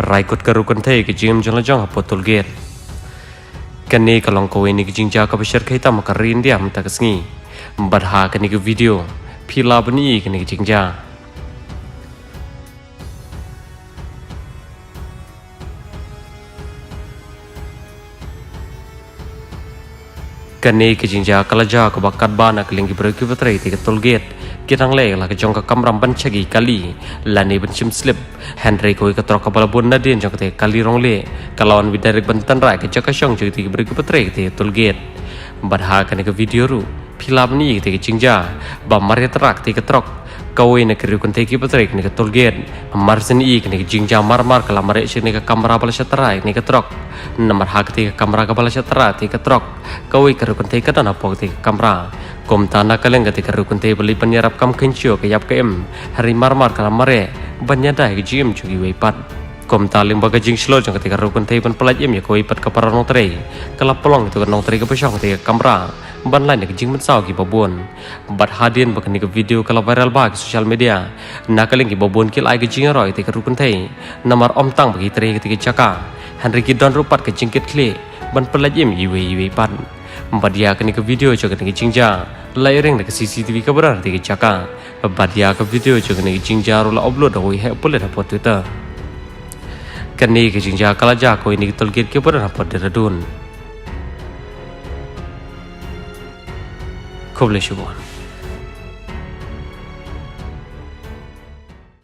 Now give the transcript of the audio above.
raikut karukun thei ke jim jong jong potol get kani kalong ko ini ke jingja ka bashar kaita makarin dia mataksngi badha kani ke video phila bani kani ke jingja kani ke jingja kalaja ka bakat bana kelingi berki batrai te tol get kirang le la ke jong ka kamram ban chagi kali lani ban chim slip henry ko ka trok bala bon nadin jong te kali rong le kalawan bidarek bantan ra ke chaka shong jog te berki batrai te tol get badha kani ke video ru philam ni te ke jingja ba mari trak te ke trok kawai na kiri kun te ki batrai ni ke tol get mar sen i kani ke jingja mar kala mare ni ke kamera bala shatrai ni ke trok nomor hak te kamera ka bala shatra te ke trok kawai karukun te ka dana pok te kamera kom tana kaleng te karukun te beli penyerap kam kencio ke yap ke hari marmar kala mare banya dai ke jim jugi weipat kom taling baga jing shlo jang te karukun te ban pelaj ya ko ipat ka para nong tre kala polong tu nong tre ka pesong te kamera ban lain ke jing mensau ki babon bat hadin bakani ke video kala viral ba ke social media nakaleng ki babon kil ai ke jing roi te karukun te nomor om tang bagi tre ke caka Henry Kidon rupat ke jingkit klik ban pelajim iwe pan badia kini ke video jo kini ke jingja layering ke CCTV ke berar ke caka badia ke video jo kini ke jingja rula upload oi he pole dapat Twitter kini ke jingja kalaja ko ini tolgit ke berar dapat deradun koble shubon